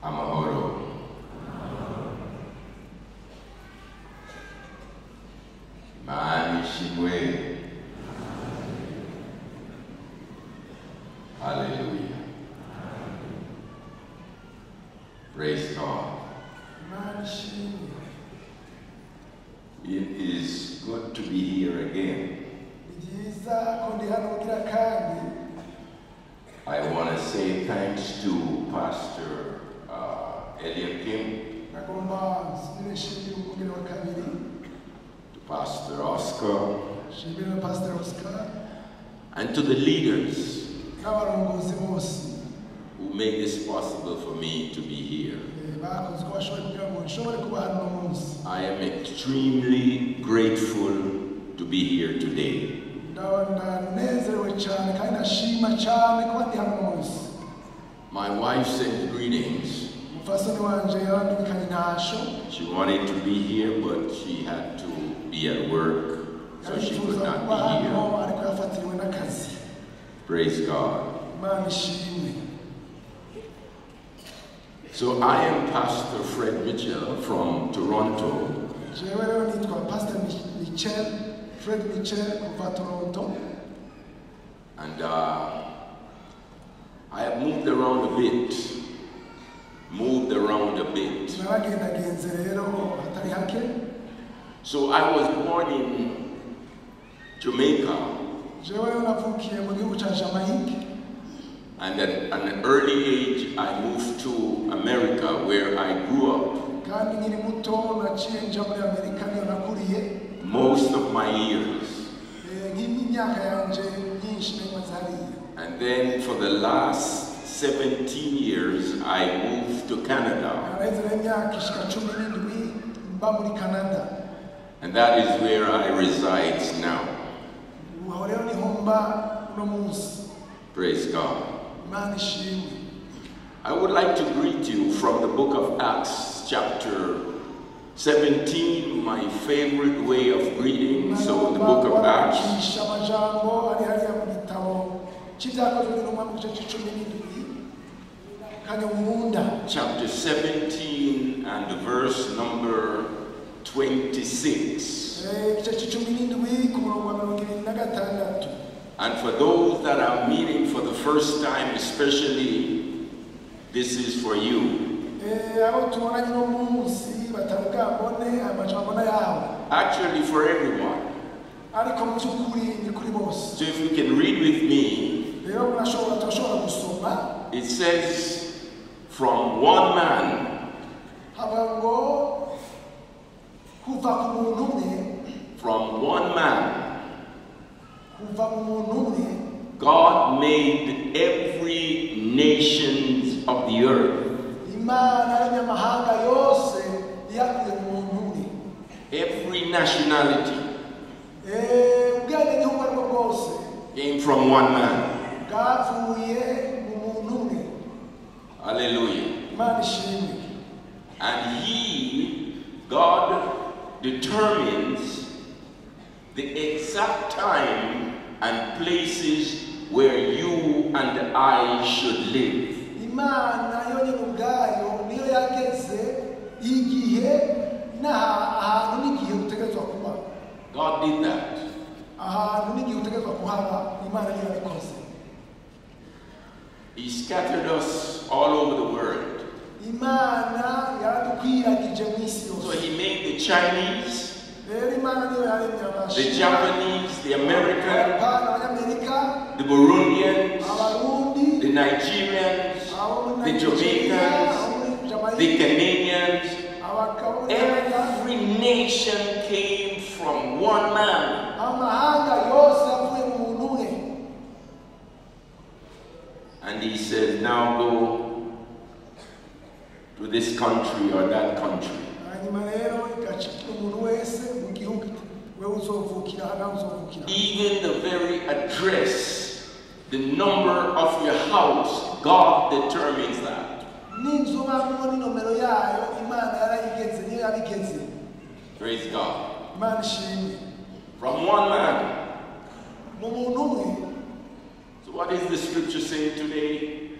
Amahoro. Manishimwe. Hallelujah. Praise God. It is good to be here again. I want to say thanks to Pastor Eliakim, to Pastor Oscar, and to the leaders who made this possible for me to be here. I am extremely grateful to be here today. My wife sent greetings. She wanted to be here, but she had to be at work, so she could not be here. Praise God. So I am Pastor Fred Mitchell from Toronto. And I have moved around a bit. So I was born in Jamaica. And at an early age, I moved to America, where I grew up most of my years. And then for the last 17 years, I moved to Canada. And that is where I reside now. Praise God. I would like to greet you from the book of Acts, chapter 17, my favorite way of greeting. So the book of Acts, chapter 17 and verse number 26. And for those that are meeting for the first time especially, this is for you. Actually for everyone. So if you can read with me, it says, from one man God made every nation of the earth. Every nationality came from one man. Hallelujah. And God determines the exact time and places where you and I should live. God did that. He scattered us all over the world. So he made the Chinese, the Japanese, the American, the Burundians, the Nigerians, the Jamaicans, the Canadians. Every nation came from one man. And he said, now go to this country or that country. Even the very address, the number of your house, God determines that. Praise God. From one man. So what is the scripture saying today?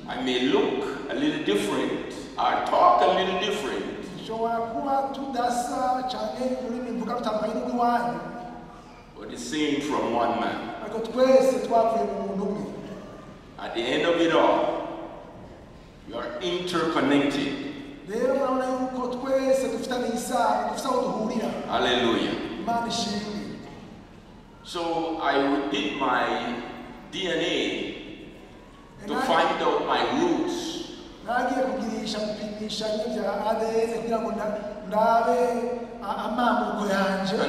I may look a little different, or talk a little different. But it's saying from one man. At the end of it all, you are interconnected. Hallelujah. So I did my DNA to find out my roots. And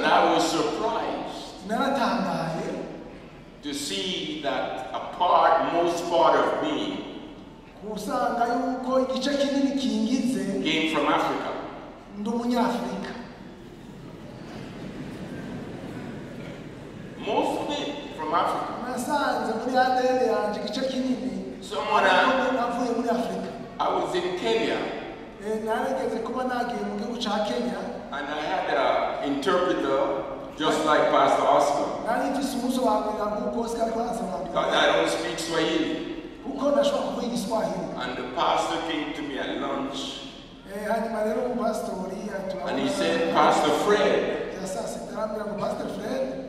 I was surprised to see that most part of me came from Africa. Most of it from Africa. I was in Kenya, and I had an interpreter just like Pastor Oscar. Because I don't speak Swahili. And the pastor came to me at lunch, and he said, Pastor Fred,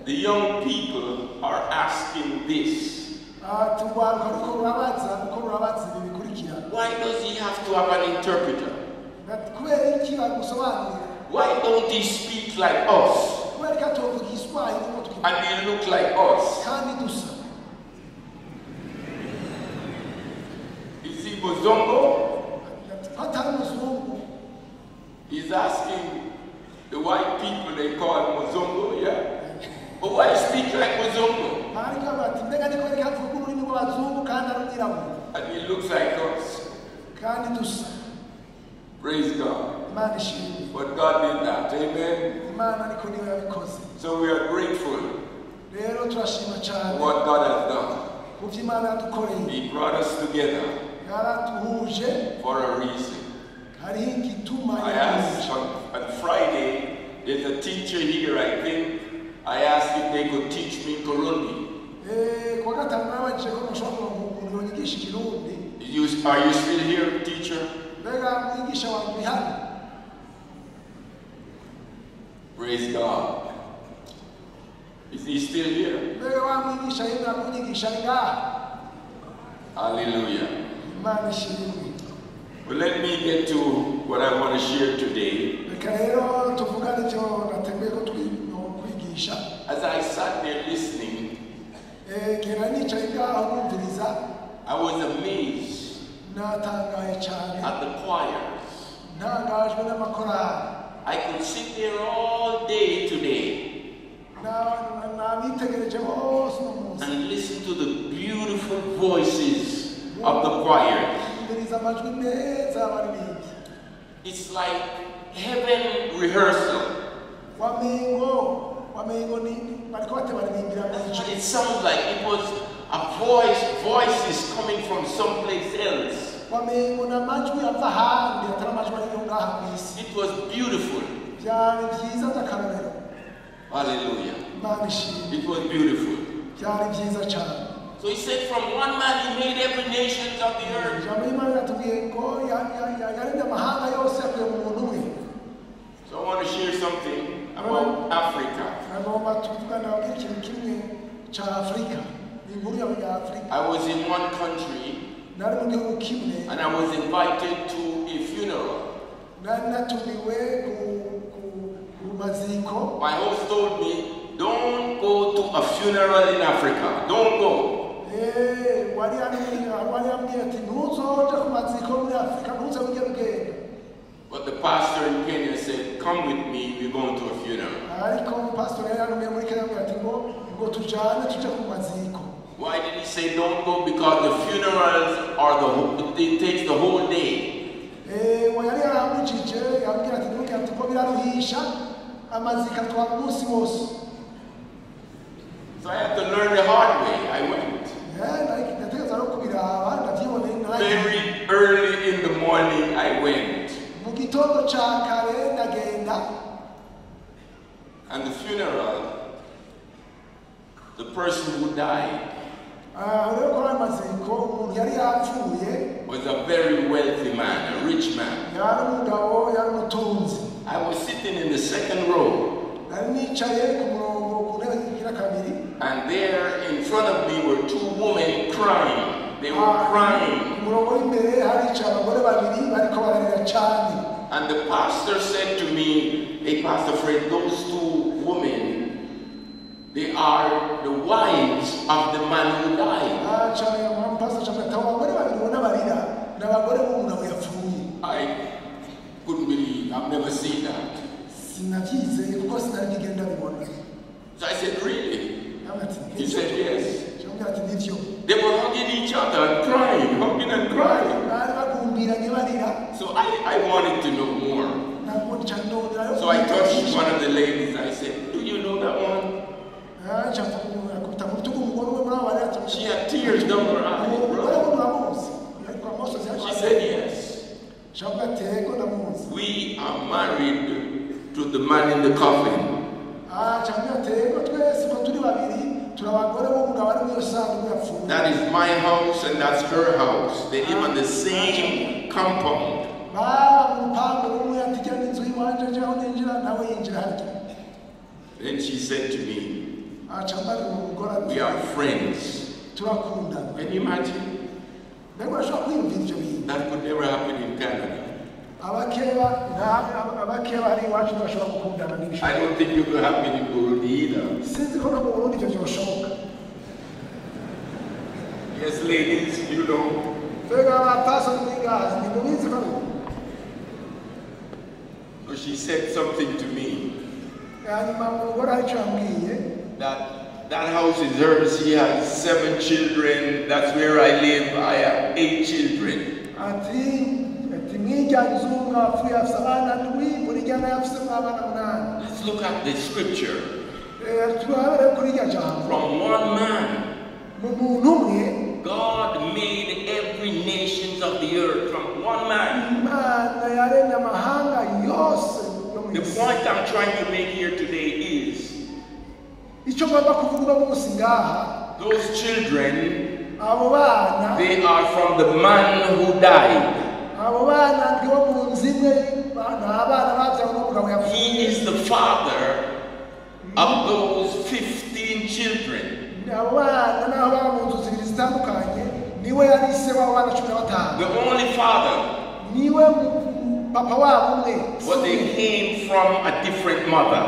the young people are asking this. Why does he have to have an interpreter? Why don't he speak like us? And he look like us? Is he Muzungu? He's asking the white people, they call him Muzungu, yeah? But why speak like Muzungu? And he looks like us. Praise God. But God did that. Amen. So we are grateful for what God has done. He brought us together for a reason. I asked on Friday, there's a teacher here, I think. I asked if they could teach me Kirundi. Are you still here, teacher? Praise God. Is he still here? Hallelujah. Well, let me get to what I want to share today. As I sat there listening, I was amazed at the choirs. I could sit there all day today and listen to the beautiful voices of the choirs. It's like heaven rehearsal. It sounds like it was a voices coming from someplace else. It was beautiful. Hallelujah. It was beautiful. So he said, from one man he made every nation of the earth. So I want to share something about Africa. I was in one country and I was invited to a funeral. My host told me, don't go to a funeral in Africa. Don't go. But the pastor in Kenya said, come with me, we're going to a funeral. Why did he say don't go? Because the funerals it takes the whole day. So I had to learn the hard way. I went. Very early in the morning I went. And the funeral, the person who died was a very wealthy man, a rich man. I was sitting in the second row. And there in front of me were two women crying. They were crying. And the pastor said to me, "Hey, Pastor Fred, those two women, they are the wives of the man who died." I couldn't believe. I've never seen that. So I said, "Really?" He said, "Yes." They were hugging each other and crying, hugging and crying. So I wanted to know more. So I touched one of the ladies. I said, "Do you know that one?" She had tears down her eyes. She said, "Yes. We are married to the man in the coffin." That is my house and that's her house. They live on the same compound. Then she said to me, "We are friends." Can you imagine? That could never happen in Canada. I don't think it will happen in Burundi either. Yes, ladies, you know. So she said something to me. That house is hers. She has 7 children. That's where I live. I have 8 children. Let's look at the scripture. From one man, God made every nation of the earth. From one man. The point I'm trying to make here today is those children, they are from the man who died. He is the father of those 15 children. The only father. But they came from a different mother.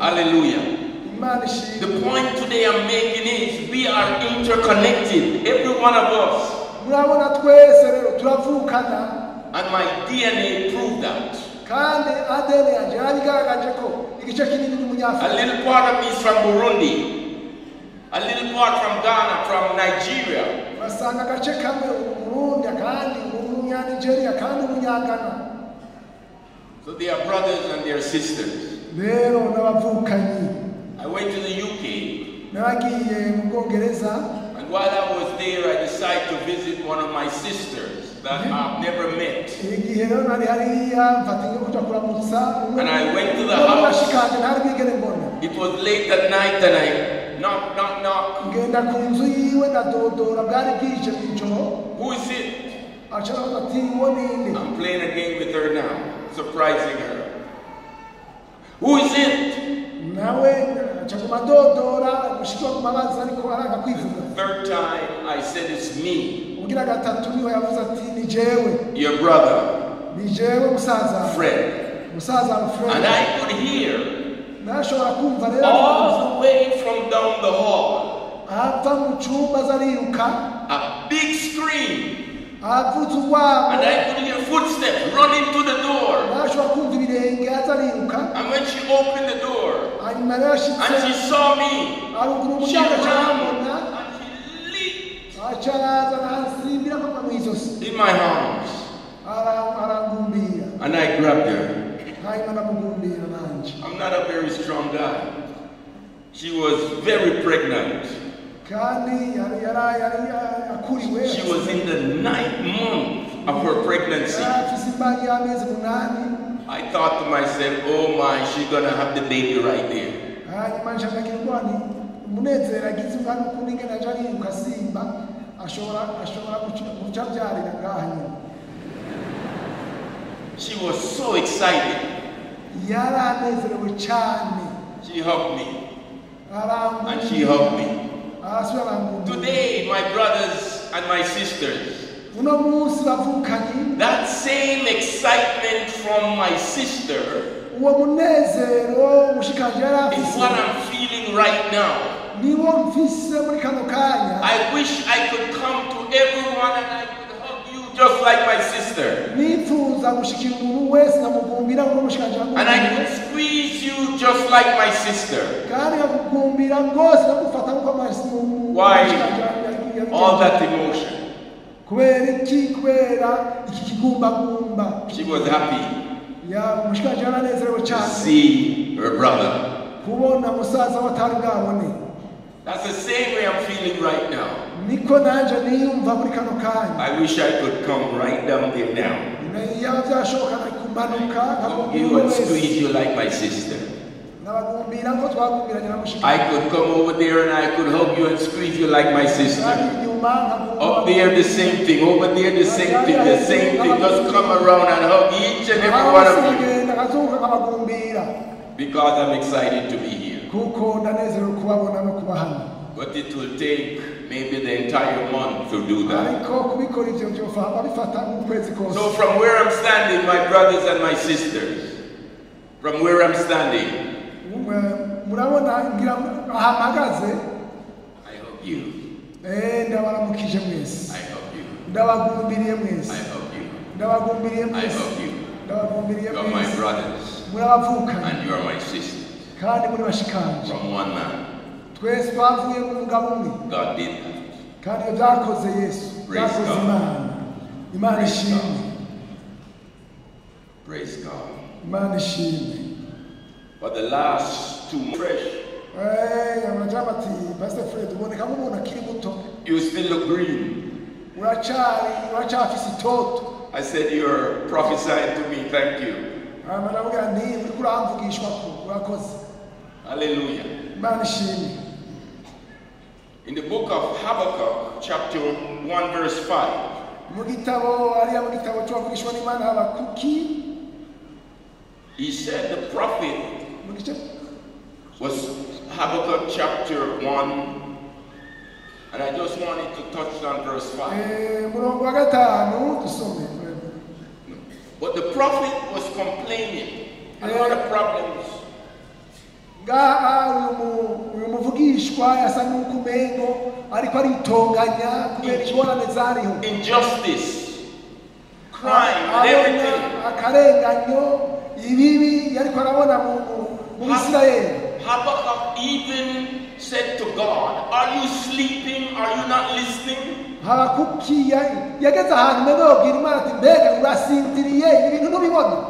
Hallelujah. The point today I'm making is we are interconnected, every one of us. And my DNA proved that. A little part of me is from Burundi. A little part from Ghana, from Nigeria. So they are brothers and they are sisters. I went to the UK. And while I was there, I decided to visit one of my sisters that I've never met. And I went to the house. It was late at night and I knock, knock, knock. Who is it? I'm playing a game with her now, surprising her. Who is it? The third time I said it's me. Your brother, Fred. And I could hear all the way from down the hall a big scream. And I could hear footsteps running to the door. And when she opened the door and she saw me, she ran and she leaped in my arms. And I grabbed her. I'm not a very strong guy. She was very pregnant. She was in the 9th month of her pregnancy. I thought to myself, oh my, she's gonna have the baby right there. umunezero agize umwana ukundi ngene aje ariruka simba ashobora guca byarira ngahanyo. She was so excited. Yaranezerewe cyane. She hugged me. And she hugged me. Today, my brothers and my sisters, that same excitement from my sister is what I'm feeling right now. I wish I could come to everyone and I could hug you just like my sister. And I could squeeze you just like my sister. Why all that emotion? She was happy to see her brother. That's the same way I'm feeling right now. I wish I could come right down there now. Hug you and squeeze you like my sister. I could come over there and I could hug you and squeeze you like my sister. Up there the same thing, over there the same thing, the same thing. Just come around and hug each and every one of you. Because I'm excited to be here. But it will take maybe the entire month to do that. So from where I'm standing, my brothers and my sisters, from where I'm standing, I hope you. I hope you. I hope you. I hope you. You're my brothers. And you're my sisters. From one man. God did that. Praise God. Praise God. For the last 2 fresh. You still look green. I said you're prophesying to me. Thank you. Hallelujah. In the book of Habakkuk, chapter 1, verse 5. He said the prophet was Habakkuk chapter 1, and I just wanted to touch on verse 5. But the prophet was complaining a lot of problems. Injustice, crime, and everything. Habakkuk even said to God, are you sleeping? Are you not listening?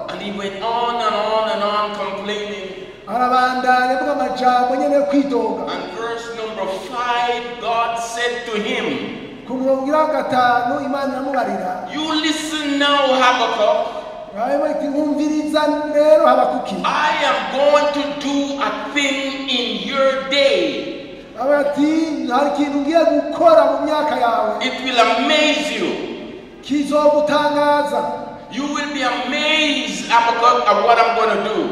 And he went on and on and on complaining. And verse number 5, God said to him, you listen now, Habakkuk. I am going to do a thing in your day. It will amaze you. You will be amazed, Habakkuk, at what I'm going to do.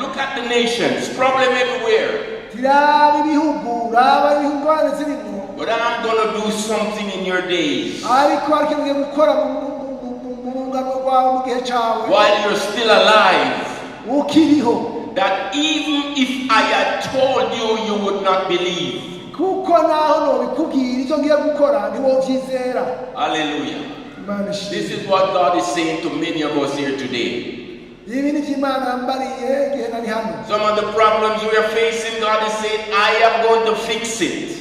Look at the nations, problem everywhere. But I'm going to do something in your days. While you're still alive. That even if I had told you, you would not believe. Hallelujah. This is what God is saying to many of us here today. Some of the problems we are facing, God is saying, I am going to fix it.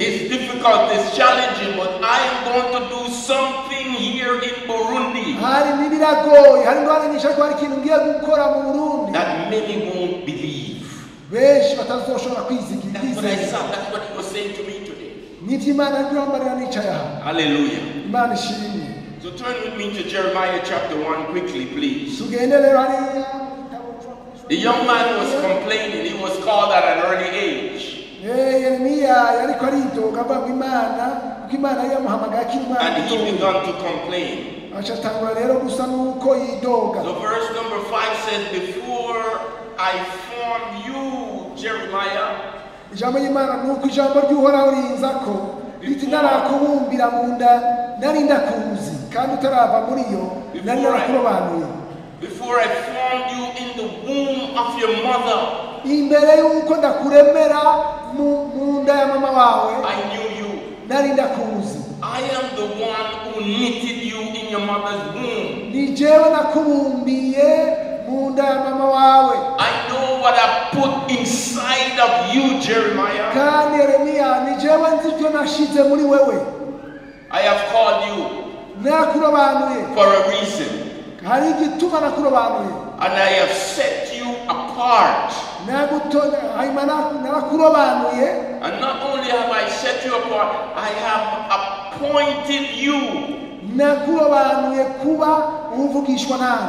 It's difficult, it's challenging, but I am going to do something here in Burundi that many won't believe. That's what I saw. That's what he was saying to me today. Hallelujah. So turn with me to Jeremiah chapter 1 quickly, please. The young man was complaining. He was called at an early age. And he began to complain. So verse number 5 says, before I formed you, Jeremiah, before I formed you in the womb of your mother, I knew you. I am the one who knitted you in your mother's womb. I know what I put inside of you, Jeremiah. I have called you for a reason. And I have set you apart. And not only have I set you apart, I have appointed you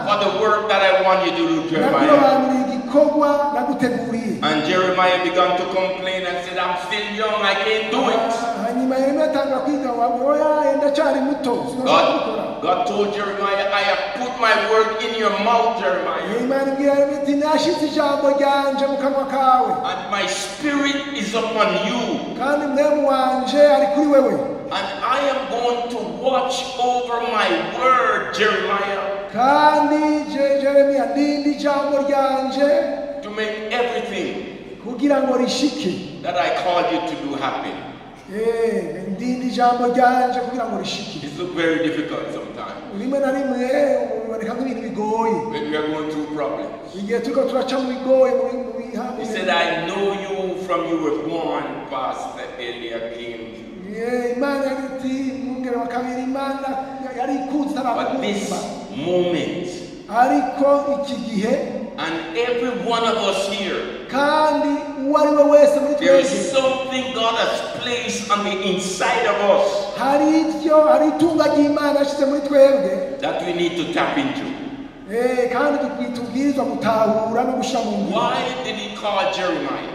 for the work that I want you to do, Jeremiah. And Jeremiah began to complain and said, I'm still young, I can't do it. God told Jeremiah, I have put my word in your mouth, Jeremiah. And my spirit is upon you. And I am going to watch over my word, Jeremiah, to make everything that I called you to do happen. It's very difficult sometimes when we are going through problems. He said, I know you from you were born, Pastor Eliakim. But this moment, and every one of us here, there is something God has placed on the inside of us that we need to tap into. Why did he call Jeremiah?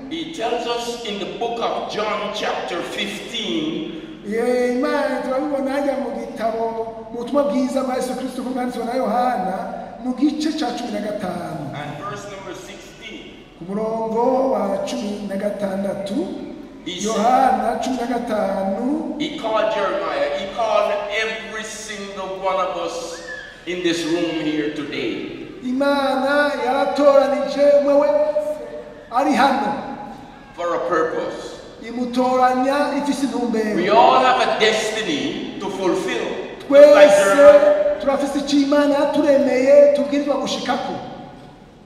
He tells us in the book of John chapter 15, and verse number 16. He called Jeremiah. He called every single one of us in this room here today. For a purpose. We all have a destiny to fulfill. Like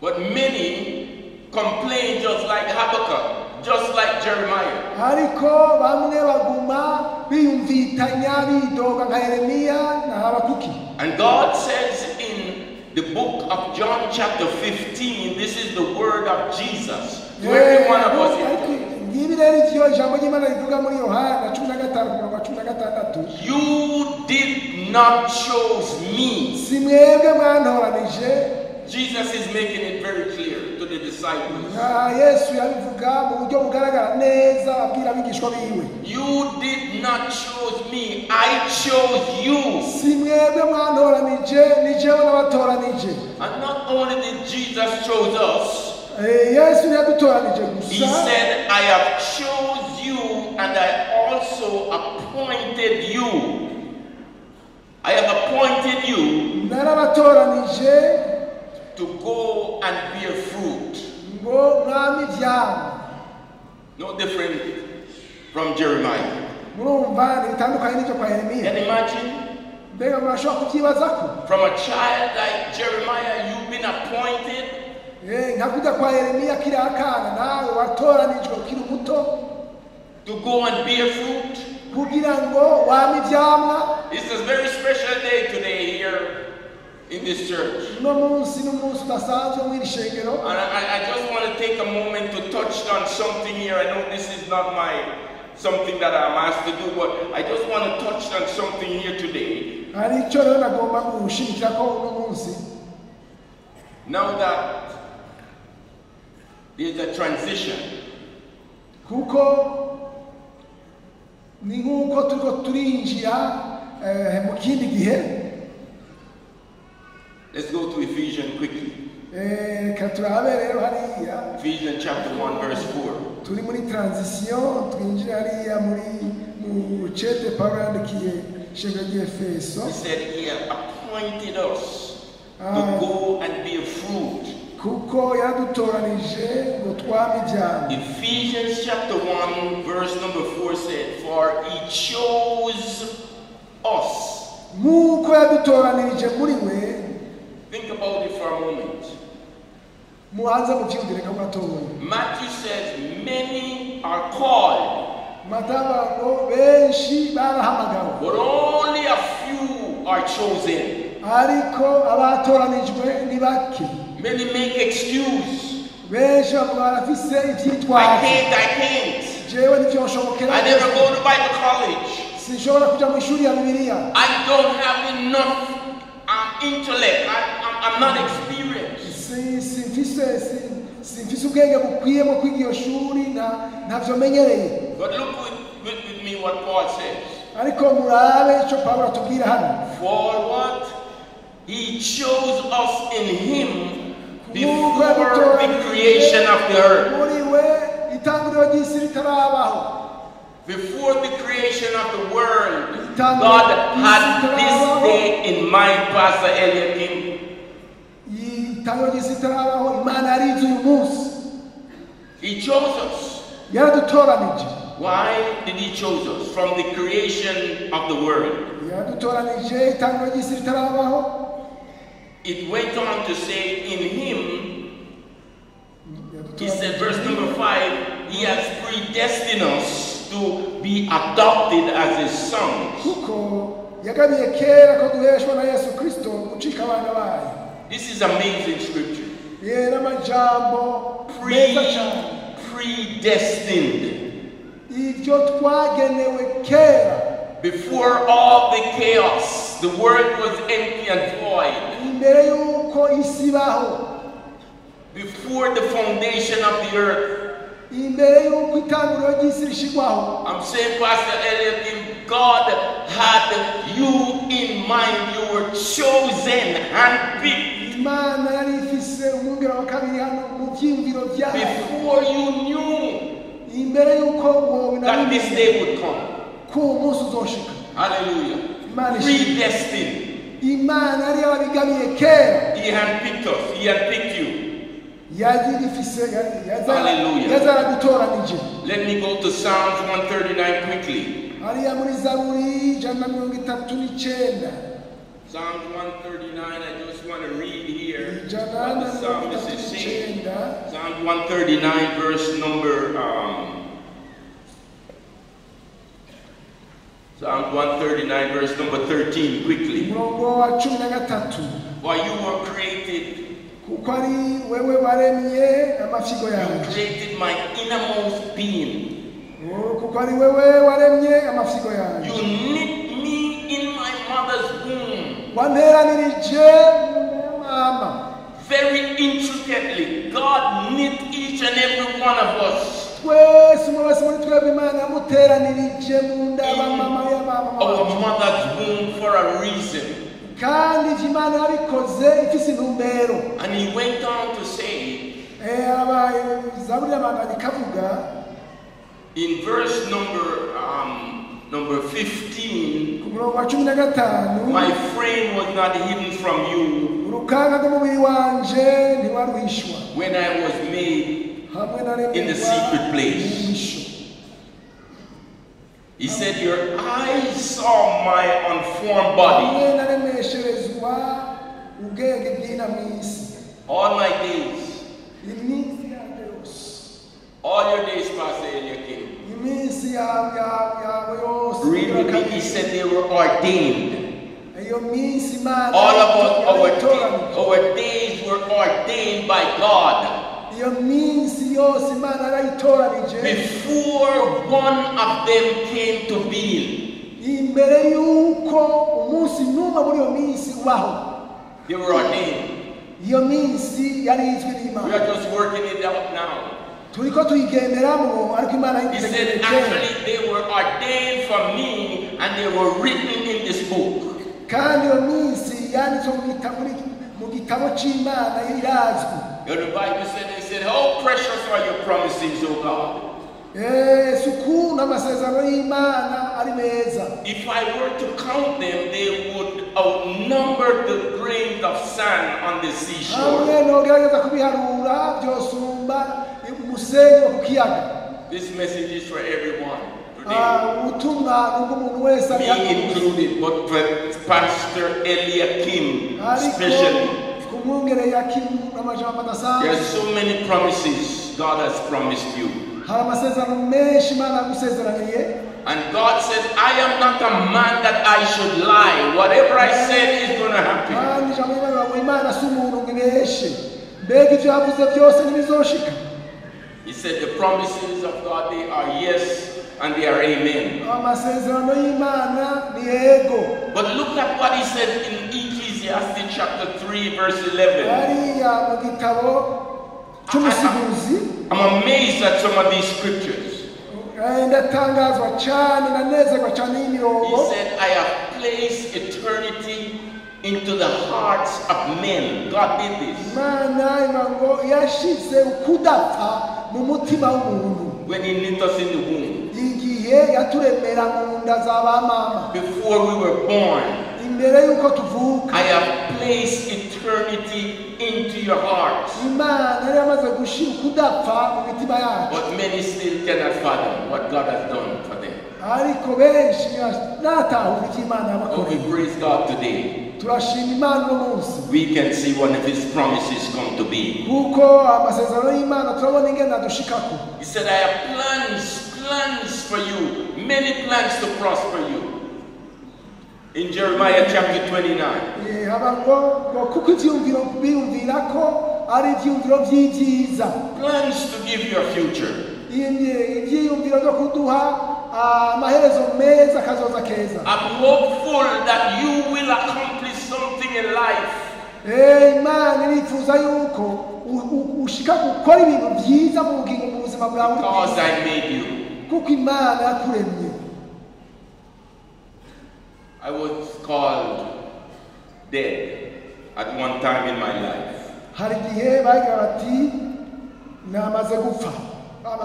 but many complain just like Habakkuk, just like Jeremiah. And God says in the book of John chapter 15, this is the word of Jesus to every one of us here. You did not choose me. Jesus is making it very clear to the disciples. You did not choose me, I chose you. And not only did Jesus choose us, he said, I have chosen you and I also appointed you. I have appointed you to go and bear fruit. No different from Jeremiah. Can you imagine? From a child like Jeremiah, you've been appointed to go and bear fruit. It's a very special day today here in this church. And I just want to take a moment to touch on something here. I know this is not my something that I'm asked to do, but I just want to touch on something here today. Now that there's a transition, let's go to Ephesians quickly. Ephesians chapter 1 verse 4. He said he had appointed us to go and bear fruit. Ephesians chapter 1 verse number 4 said, for he chose us. Think about it for a moment. Matthew says many are called, but only a few are chosen. Many make excuse. I can't. I never go to Bible college. I don't have enough intellect. I'm not experienced. But look with me what Paul says. For what? He chose us in him before the creation of the earth. Before the creation of the world, God had this day in mind, Pastor Eliakim. He chose us. Why did he choose us? From the creation of the world. It went on to say in him, he said, verse number 5, he has predestined us to be adopted as his sons. This is amazing scripture. Predestined. Before all the chaos, the world was empty and void. Before the foundation of the earth. I'm saying, Pastor Elliot, God had you in mind. You were chosen and picked. Before you knew that this day would come. Hallelujah. Predestined. He handpicked us. He handpicked you. Hallelujah. Let me go to Psalms 139 quickly. Psalms 139, I just want to read here what the psalmist is saying. Psalms 139 verse number Psalms 139 verse number 13 quickly. For you were created. You created my innermost being. You knit me in my mother's womb. Very intricately, God knit each and every one of us in our mother's womb for a reason. And he went on to say in verse number 15, my frame was not hidden from you when I was made in the secret place. He said, your eyes saw my unformed body. All my days. All your days, Pastor Eliakim. Read with me, he said they were ordained. All of our days were ordained by God. before one of them came to being. They were ordained. We are just working it out now. He said actually they were ordained for me and they were written in this book. The Bible said, they said, how precious are your promises, O God. If I were to count them, they would outnumber the grains of sand on the seashore. This message is for everyone today. Me included, but for Pastor Eliakim especially. There are so many promises God has promised you. And God said, I am not a man that I should lie. Whatever I said is going to happen. He said the promises of God, they are yes and they are amen. But look at what he said in Ecclesiastes chapter 3 verse 11. I'm amazed at some of these scriptures. He said, I have placed eternity into the hearts of men. God did this. When he knit us in the womb. Before we were born, I have placed eternity into your hearts. But many still cannot fathom what God has done for them. Oh, we praise God today. We can see one of his promises come to be. He said, I have plans for you, many plans to prosper you. In Jeremiah chapter 29. Plans to give you a future. I'm hopeful that you will accomplish something in life. Because I made you. I was called dead at one time in my life.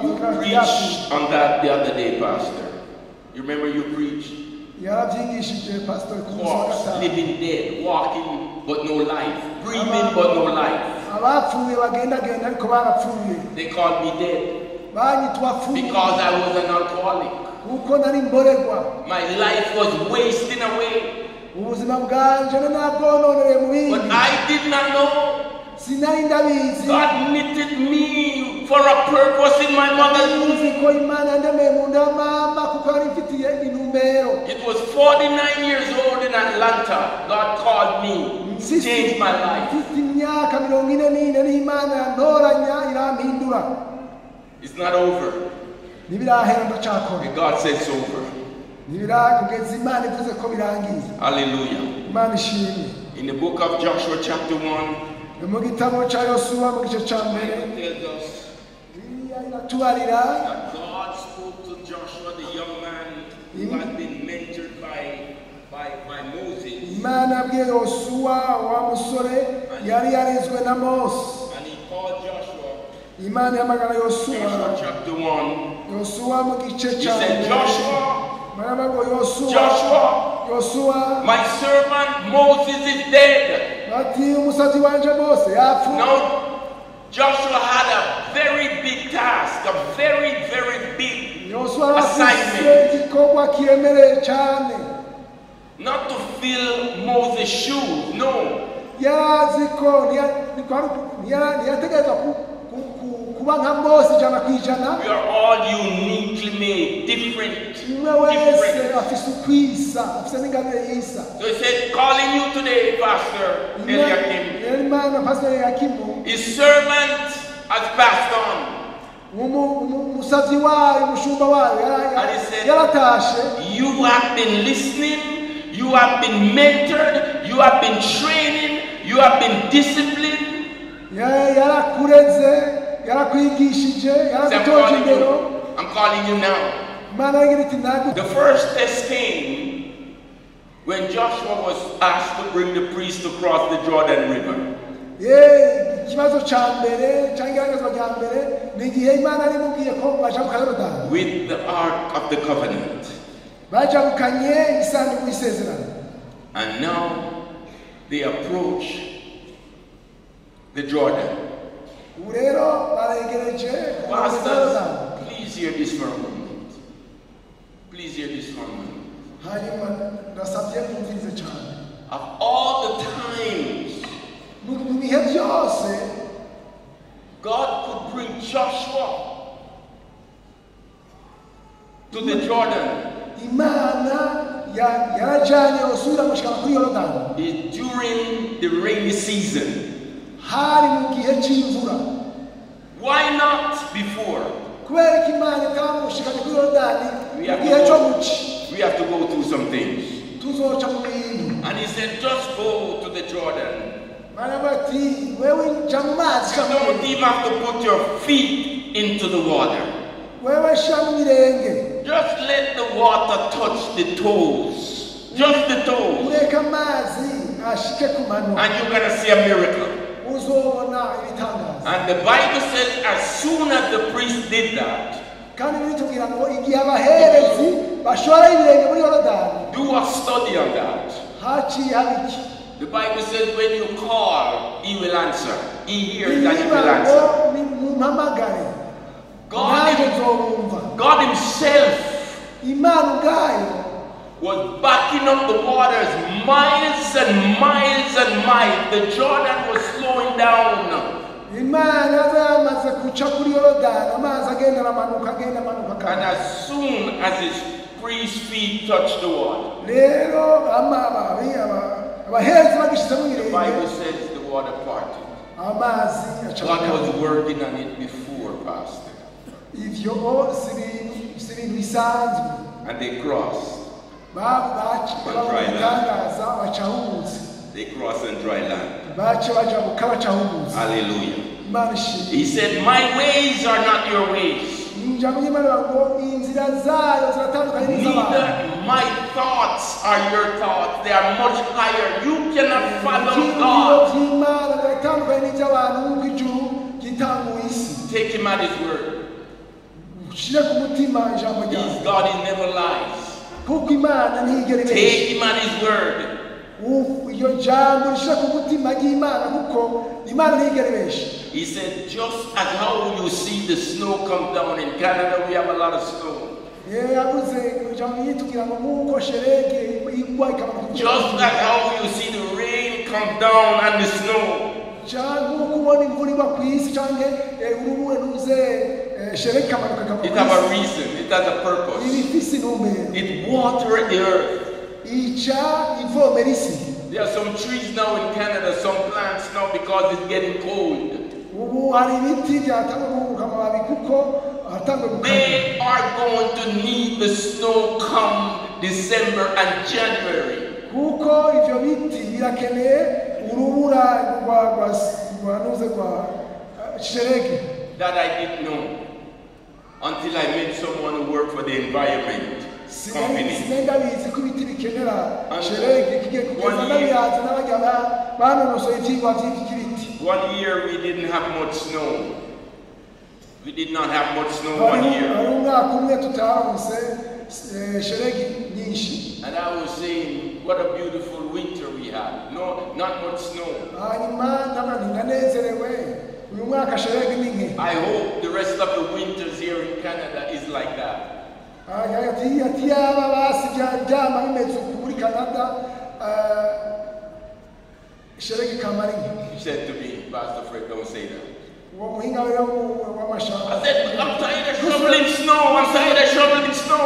You preached on that the other day, Pastor. You remember you preached? Corpse, living dead, walking but no life, breathing but no life. They called me dead because I was an alcoholic. My life was wasting away. But I did not know. God knitted me for a purpose in my mother's womb. It was 49 years old in Atlanta. God called me, changed my life. It's not over. And God says it's over. Hallelujah. In the book of Joshua chapter 1, the Bible tells us that God spoke to Joshua, the young man who had been mentored by Moses. And he called Joshua. Joshua chapter 1. He said, Joshua, my servant Moses is dead. Now, Joshua had a very big task, a very, very big assignment. Not to fill Moses' shoes, no. We are all uniquely made, different. So he said, calling you today, Pastor Eliakim. His servant has passed on. And he said, you have been listening, you have been mentored, you have been training, you have been disciplined. I'm calling you now. The first test came when Joshua was asked to bring the priest to cross the Jordan River. With the Ark of the Covenant. And now they approach the Jordan. Pastors, please hear this for a moment. Please hear this for a moment. Of all the times God could bring Joshua to the Jordan is during the rainy season. Why not before? We have to go through some things. And he said, just go to the Jordan. You don't even have to put your feet into the water. Just let the water touch the toes. Just the toes. And you're going to see a miracle. And the Bible says as soon as the priest did that, do a study on that. The Bible says when you call, he will answer. He hears and he will answer. God himself was backing up the waters miles and miles and miles. The Jordan was slowing down. And as soon as his priest's feet touched the water, the Bible says the water parted. God was working on it before, Pastor. And they crossed on dry land. They crossed on dry land. Hallelujah. He said, my ways are not your ways. Neither my thoughts are your thoughts. They are much higher. You cannot fathom God. Take him at his word. He's God, he never lies. Take him at his word. He said, just as how you see the snow come down in Canada, we have a lot of snow. Just as how you see the rain come down and the snow. It has a reason, it has a purpose. It waters the earth. There are some trees now in Canada, some plants now because it's getting cold. They are going to need the snow come December and January. That I didn't know until I met someone who worked for the environment company. One year we didn't have much snow. We did not have much snow one year. And I was saying, what a beautiful winter we had. No, not much snow. I hope the rest of the winters here in Canada is like that. He said to me, Pastor Fred, don't say that. I said, I'm tired of shoveling snow. I'm tired of shoveling snow.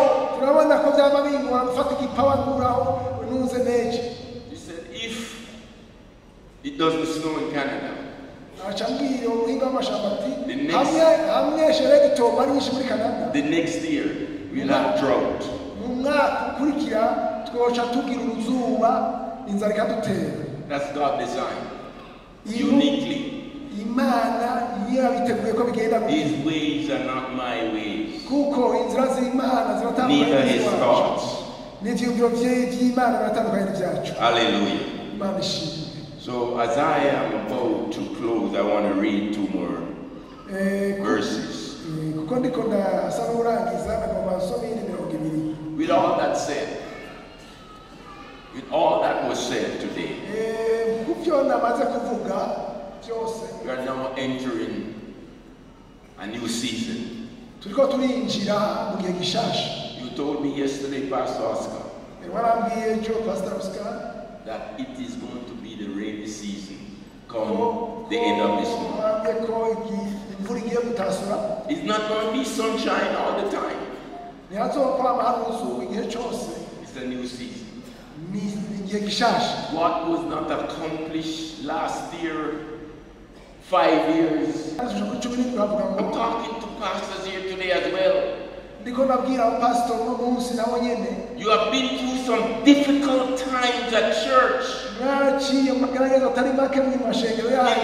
He said, if it doesn't snow in Canada, The next year we'll have drought. That's God's design. Uniquely. His ways are not my ways. Neither his thoughts. Hallelujah. So as I am about to close, I want to read 2 more verses. With all that said, with all that was said today, we are now entering a new season. You told me yesterday, Pastor Oscar, that it is going to be the rainy season come the end of this month. It's not going to be sunshine all the time. It's a new season. What was not accomplished last year, 5 years. I'm talking to pastors here today as well. You have been through some difficult times at church. In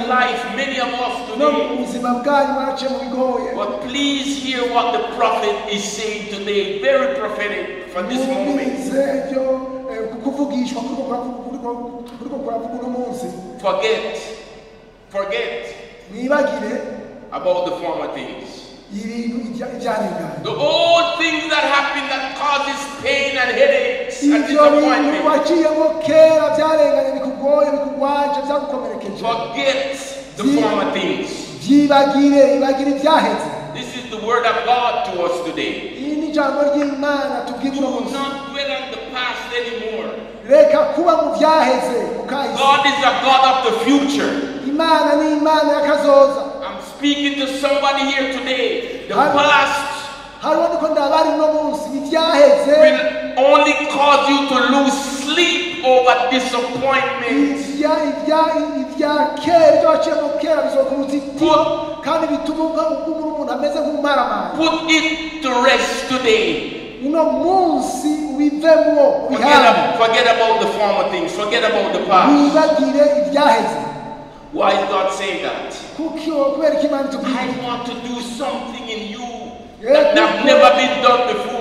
life, many of us today. But please hear what the prophet is saying today. Very prophetic for this moment. Forget about the former things. The old things that happen that causes pain and headaches and disappointment. Forget the former things. This is the word of God to us today. Do not dwell on the past anymore. God is a God of the future. I'm speaking to somebody here today. The past will only cause you to lose sleep over disappointment. Put it to rest today. Forget about the former things. Forget about the past. Why is God saying that? I want to do something in you that have never been done before.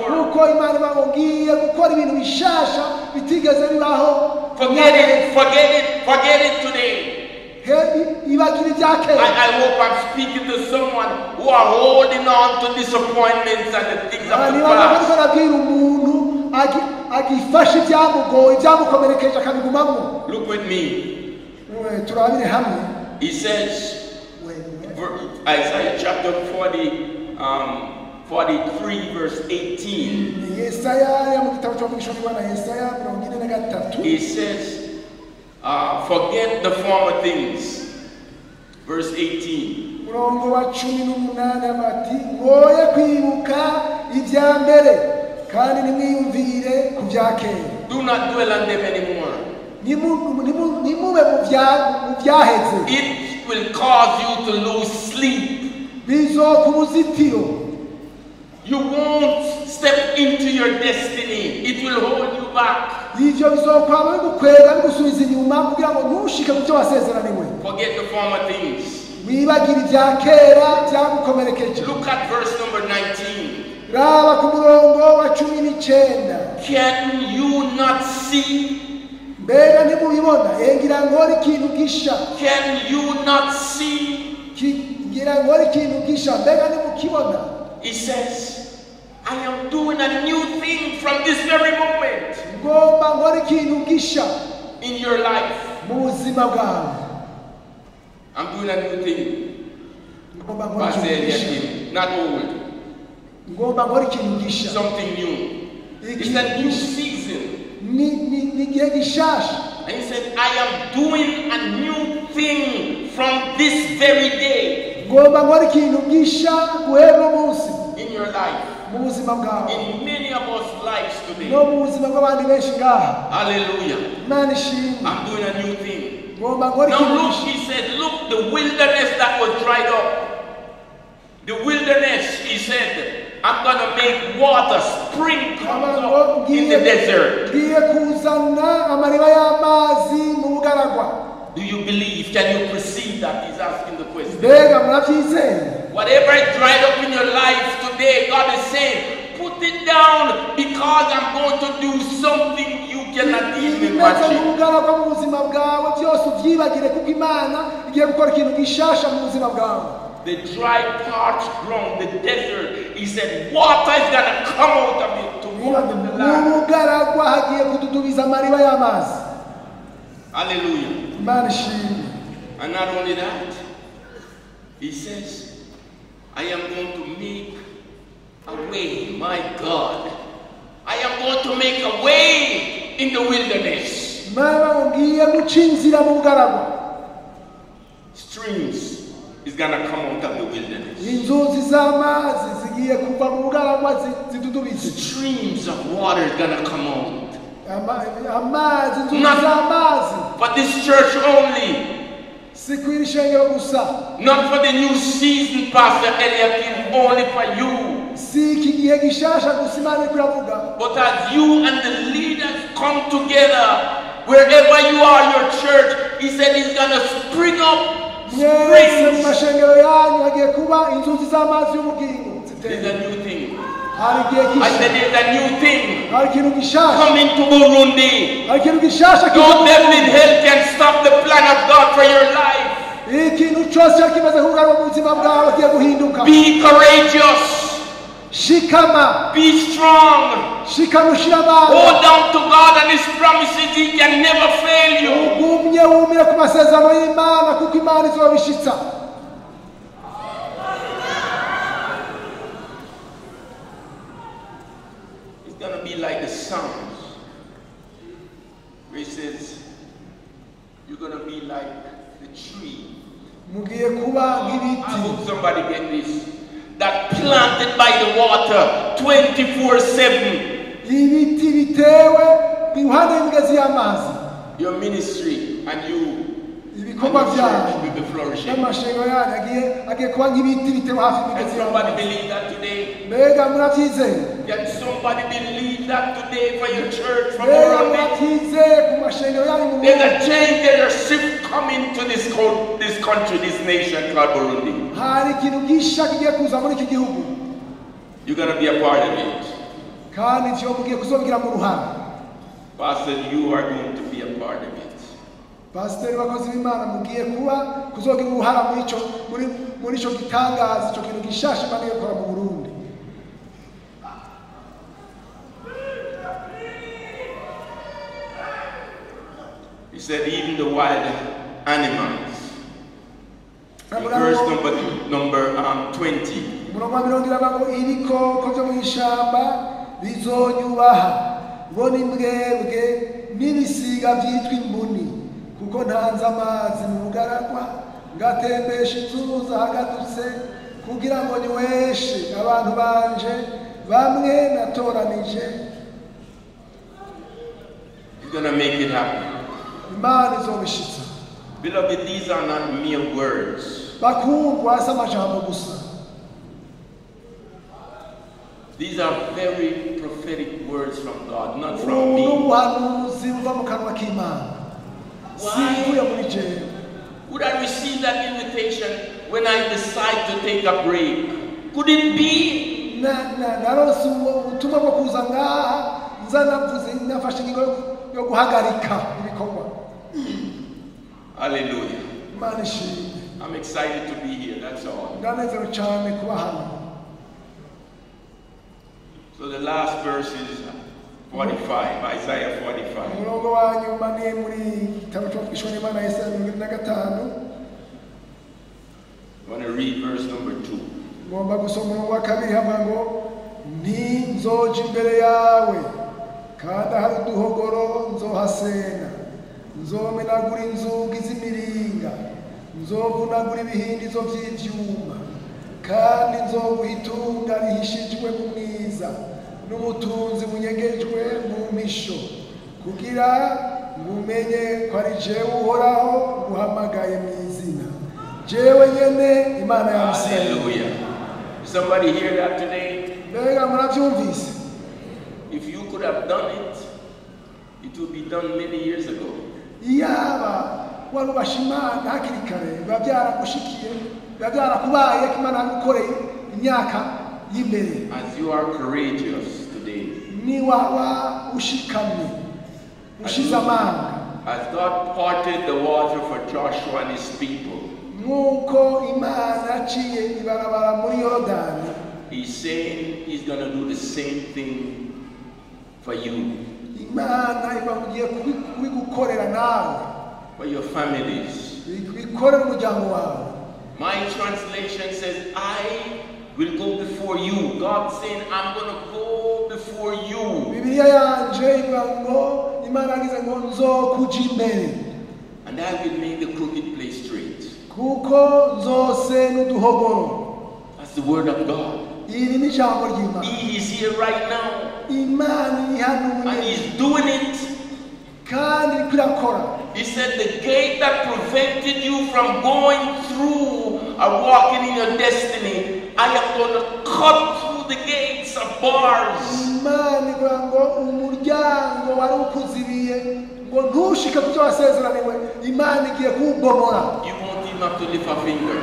Forget it today. I hope I'm speaking to someone who are holding on to disappointments and the things of the past. Look with me. He says, Isaiah chapter 43 verse 18. He says, forget the former things. Verse 18. Do not dwell on them anymore. It will cause you to lose sleep. You won't step into your destiny. It will hold you back. Forget the former things. Look at verse number 19. Can you not see? Can you not see? He says, I am doing a new thing from this very moment in your life. I'm doing a new thing. Not old. Something new. It's a new season. And he said, I am doing a new thing from this very day. In your life. In many of us lives today. Hallelujah. I'm doing a new thing. look, he said, look, the wilderness that was dried up. The wilderness, he said, I'm going to make water spring comes up in the desert. Do you believe? Can you perceive that? He's asking the question. Whatever is dried up in your life today, God is saying, put it down because I'm going to do something you cannot even imagine. The dry, parched ground, the desert, he said, water is going to come out of it to water the land. Hallelujah. And not only that, he says, I am going to make a way, my God. I am going to make a way in the wilderness. Streams is going to come out of the wilderness. Streams of water is going to come out. Not for this church only. Not for the new season, Pastor Eliakim, only for you. But as you and the leaders come together, wherever you are, your church, he said he's going to spring up springs. There's a new thing. I said there's a new thing coming to Burundi. No devil in hell can stop the plan of God for your life. Be courageous. Be strong. Hold on to God and His promises. He can never fail you. It's going to be like the Psalms, where it says, you're going to be like the tree. I hope somebody get this. That planted by the water 24/7. Your ministry and you will be flourishing. Can somebody believe that today? Can somebody believe that today for your church? For there's a change, there's a shift coming to this country, this nation called Burundi. You're going to be a part of it. Pastor, you are going to be a part of it. Pastor bakozi b'Imana mugiye kuba kuzogira uruhara muri ico gitangaza ico kintu gishasha Imana ikora mu Burundi. He said even the wild animals. Verse number 20. Ibikoko byo mu ishamba bizonyubaha bona imbwebwe n'ibisiga byitwa imbuni. Kuko ntanze amazi mu bugaragwa ngatembesha inzuzi ahagadutse kugira ngo nyweshe abantu banje bamwe natoranije. He's going to make it happen. Imana izobishitsa. Beloved, these are not mere words. Bakundwa asa amajambo gusa. These are very prophetic words from God, not from me. Ubuhanuzi buva mu kanwa k'Imana. Why would I receive that invitation when I decide to take a break? Could it be? Hallelujah. I'm excited to be here, that's all. So the last verse is 45, Isaiah 45. I want to read verse number 2. N'ubutunzi bunyegejwe mu misho kugira ngumenye ko ari jewe uhoraho guhamagaye mu izina jewe nyene Imana ya Isirayeli. Hallelujah. Somebody hear that today? Mbega muravyumvise? If you could have done it, it would be done many years ago. Iyaba warubasha Imana hakiri kare biba byaragushikiye biba byarakubaye ko Imana yagukoreye imyaka y'imbere. As you are courageous today, Ni waba ushikamye ushize amanga. as God parted the water for Joshua and his people, Nuko Imana yaciye ibarabara muri Yorodani, he's saying he's going to do the same thing for you, Imana ibagiye kubigukorera nawe, for your families. bikorera umuryango wawe. My translation says, I will go before you. God saying, I'm going to go before you. Bibiliya yanje ivuga ngo Imana yagize ngo nzokuja imbere, And I will make the crooked place straight. kuko nzose n'uduhogoro. That's the word of God. Iri ni ijambo ry'Imana. He is here right now. Imana And ihanuye he's doing it. kandi iriko irakora. He said, the gate that prevented you from going through or walking in your destiny, I am going to cut through the gates of bars. Imana ivuga ngo umuryango wari ukuzibiye ngo ntushike ku byo wasezeraniwe, Imana igiye kuwubomora. You won't even have to lift a finger.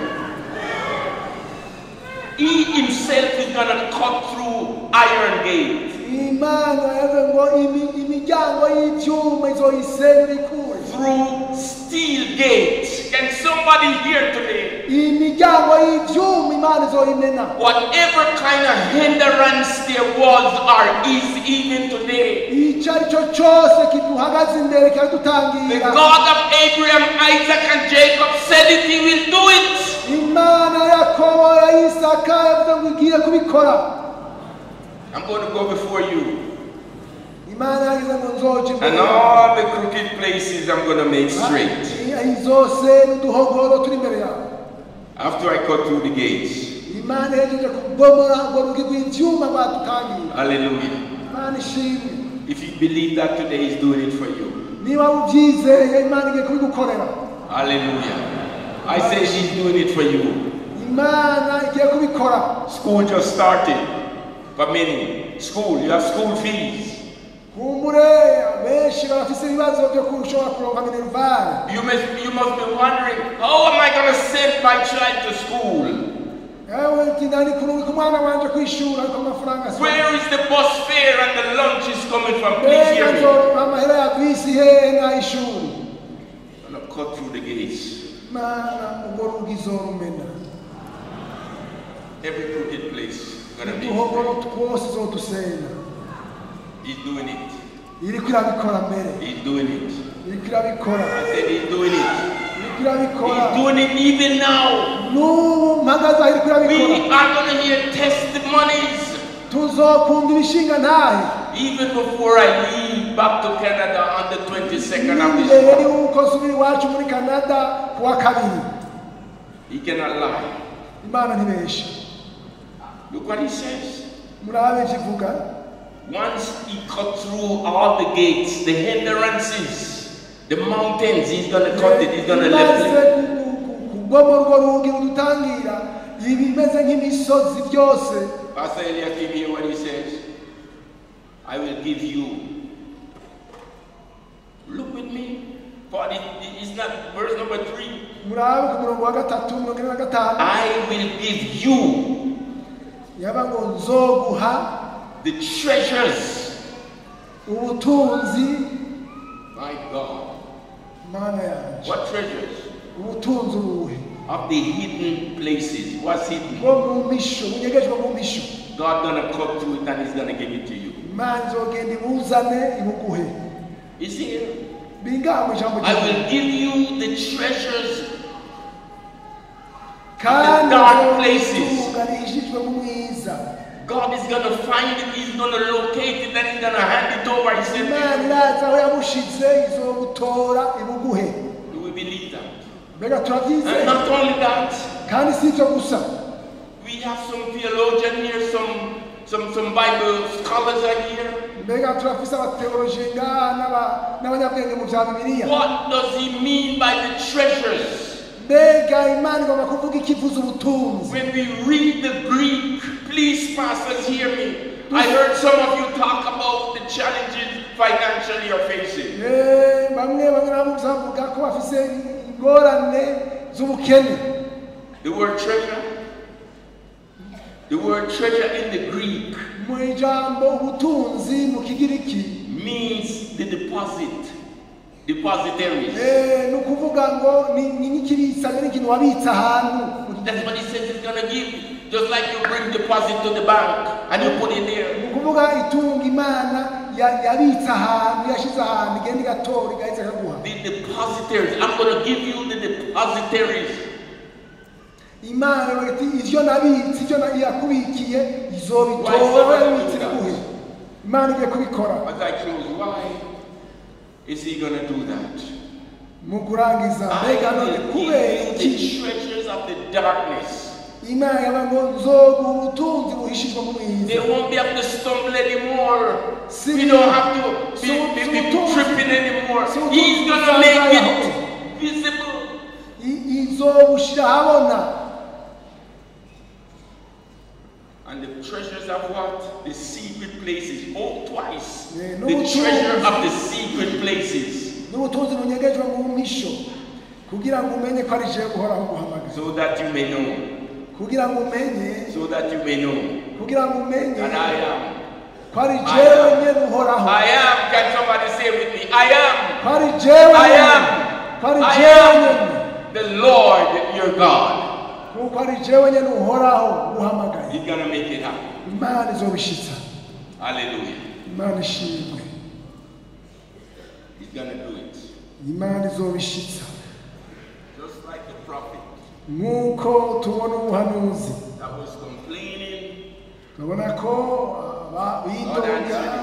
He himself is going to cut through iron gates, Imana yavuze ngo imiryango y'ibyuma izoyisenyura ikure. through steel gates. Can somebody here today? Imiryango y'ibyuma Imana izoyimena. Whatever kind of hindrance there was or is even today, Icyo ari cyo cyose kiduhagaze imbere the kiradutangira, God of Abraham, Isaac, and Jacob said it, he will do it. Imana ya Yakobo ya Isaka yavuze ngo igiye kubikora. I'm going to go before you. Imana yagize ngo nzoje And all the crooked places I'm going to make straight. izose n'uduhogoro turi imbere yawe. After I cut through the gates. Imana yagiye kubomora ngo rugi rw'ibyuma badutangira. Hallelujah. Imana ishimwe. If you believe that today, he's doing it for you. Niba ubyizeye Imana igiye kubigukorera. Hallelujah. I say she's doing it for you. Imana igiye kubikora. School just started. For many. School, you have school fees. Kumbure benshi barafise ibibazo byo kushobora kuronka minerval. You must be wondering, how am I going to send my child to school? Where is the bus fare and the lunch is coming from? Please hear me. I'm going to cut through the gates. Every crooked place. Gonna be straight. He's doing it. He's doing it. I said he's doing it. He's doing it even now. We are going to hear testimonies. Even before I leave back to Canada on the 22nd of this month. He cannot lie. Look what he says. Once he cut through all the gates, the hindrances, the mountains, he's going to cut it, he's going to level it. Pastor Eliakim, hear what he says? I will give you. Look with me. But it's not verse number 3. I will give you the treasures. My God. What treasures? Of the hidden places. What's hidden? God gonna cut through it and he's gonna give it to you. He's here. I will give you the treasures of the dark places. God is going to find it, he's going to locate it, and he's going to hand it over. He said, do we believe that? And not only that, we have some theologians here, some Bible scholars are here. What does he mean by the treasures? When we read the Greek, please, pastors, hear me. I heard some of you talk about the challenges financially you're facing. The word treasure in the Greek means the depositaries. That's what he says he's going to give. Just like you bring deposit to the bank and you put it there. The depositaries. I'm going to give you the depositaries. As I close, why is he going to do that? I will give you the treasures of the darkness. They won't be able to stumble anymore. We don't have to be tripping anymore. He's going to make it visible. And the treasures of what? The secret places. Oh, twice. The treasure of the secret places. So that you may know. So that you may know that I am. Can somebody say with me? I am the Lord your God. He's gonna make it happen. Hallelujah. He's gonna do it. Just like the prophet that was complaining, God answered him.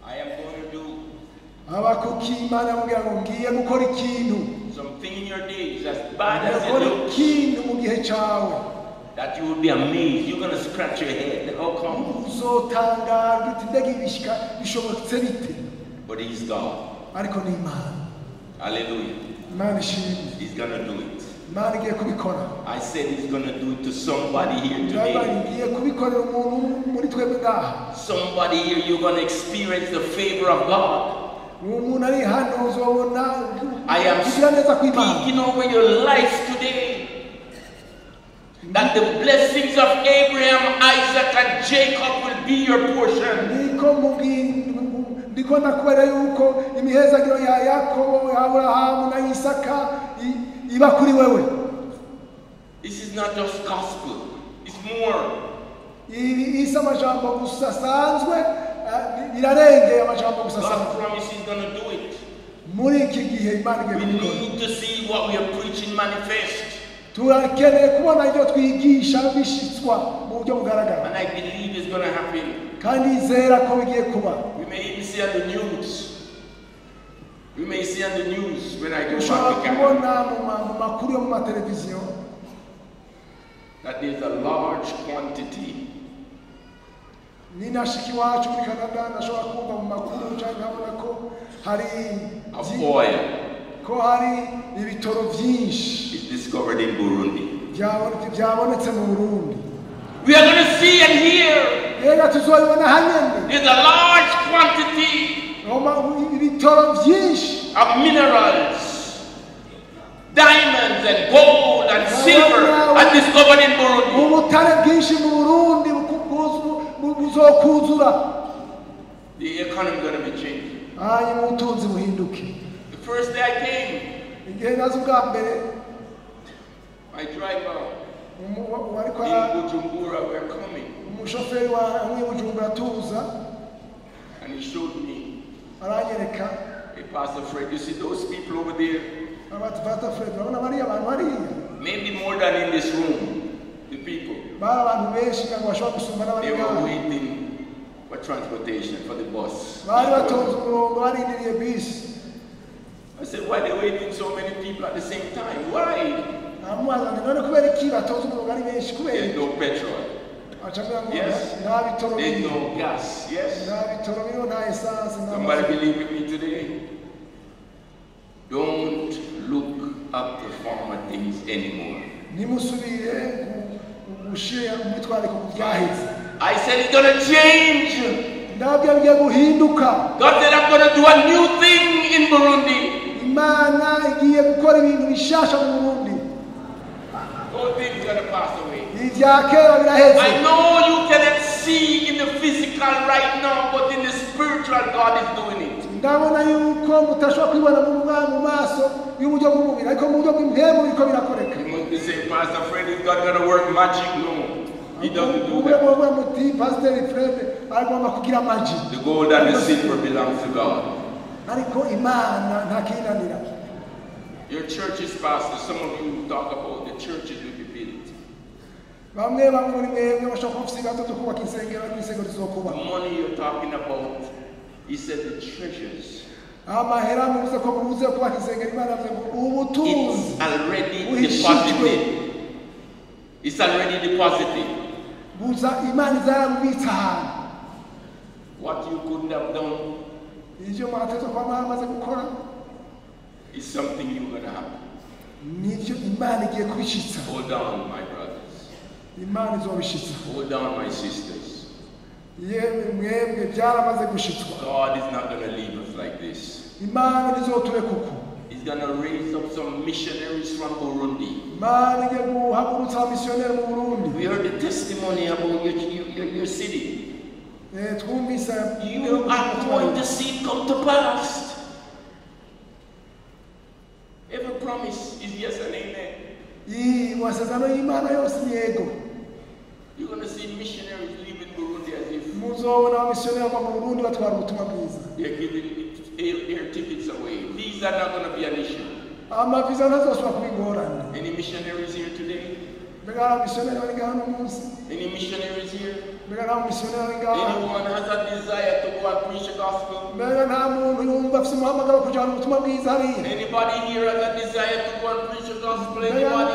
I am going to do something in your days as bad as it looks, that you will be amazed. You're going to scratch your head. How come? But he's God. Hallelujah. He's going to do it. I said he's going to do it to somebody here today. Somebody here, you're going to experience the favor of God. I am speaking over your life today that the blessings of Abraham, Isaac, and Jacob will be your portion. This is not just gospel, it's more. God promised he's going to do it. We need to see what we are preaching manifest. And I believe it's going to happen. We may even see on the news. We may see on the news when I go back to Canada that there's a large quantity of oil is discovered in Burundi. We are going to see and hear there's a large quantity of minerals, diamonds and gold and silver are discovered in Burundi. The economy is going to be changing. The first day I came, my driver in Bujumbura were coming, and he showed me, hey, Pastor Fred, you see those people over there? Maybe more than in this room. The people, they were waiting for transportation for the bus. I said, why are they waiting so many people at the same time? Why? There's no petrol. Yes? There's no gas. Yes? Somebody believe with me today? Don't look up the former things anymore. I said it's going to change. God said I'm going to do a new thing in Burundi. All things are going to pass away. I know you cannot see in the physical right now, but in the spiritual, God is doing it. You say, Pastor Fred, is God going to work magic? No. He doesn't do that. The gold and the silver belongs to God. Your church is pastor. Some of you talk about the churches will be built. The money you're talking about, he said the treasures. It's already deposited. It's already deposited. What you couldn't have done is something you're going to happen. Hold on, my brothers. Hold on, my sisters. God is not going to leave us like this. He's going to raise up some missionaries from Burundi. We heard the testimony about your city. You are going to see it come to pass. Every promise is yes and amen. You're going to see missionaries leaving Burundi as if they're giving air tickets away. These are not going to be an issue. Any missionaries here today? Any missionaries here? Anyone has a desire to go and preach the gospel? Anybody here has a desire to go and preach the gospel? Anybody?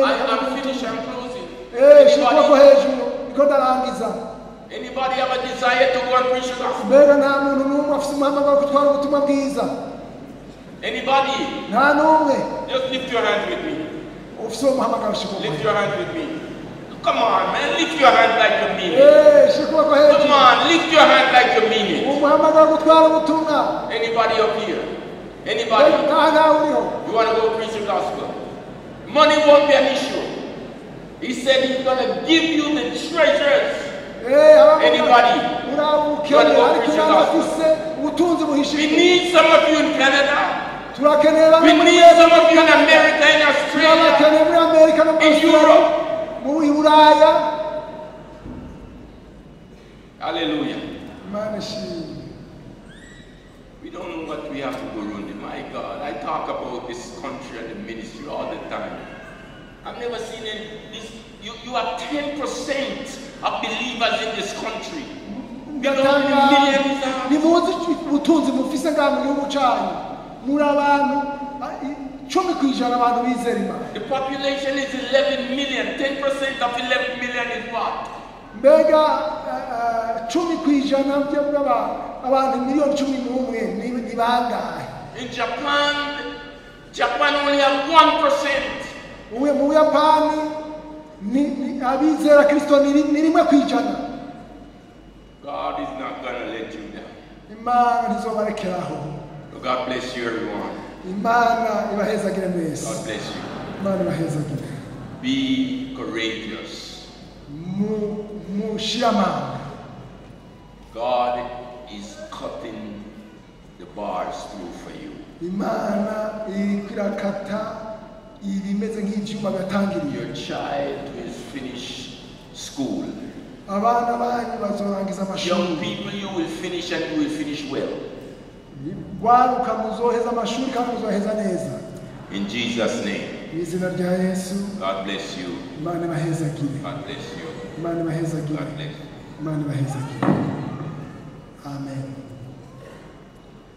I'm finished, I'm closing. Anybody have a desire to go and preach the gospel? Anybody? Just lift your hands with me. Lift your hands with me. Come on, man, lift your hand like you mean it. Come on, lift your hand like you mean it. Anybody up here? Anybody? You want to go preach the gospel? Money won't be an issue. He said he's going to give you the treasures. Anybody? You want to go preach the gospel? We need some of you in Canada. We need some of you in America, in Australia, in Europe. Hallelujah. We don't know what we have to Burundi. My God, I talk about this country and the ministry all the time. I've never seen this. You are 10% of believers in this country. We don't The population is 11 million. 10% of 11 million is what? In Japan only have 1%. God is not going to let you down. God bless you, everyone. God bless you. Be courageous. God is cutting the bars through for you. Your child will finish school. Young people, you will finish and you will finish well. In Jesus' name. God bless you. God bless you. God bless you. Amen.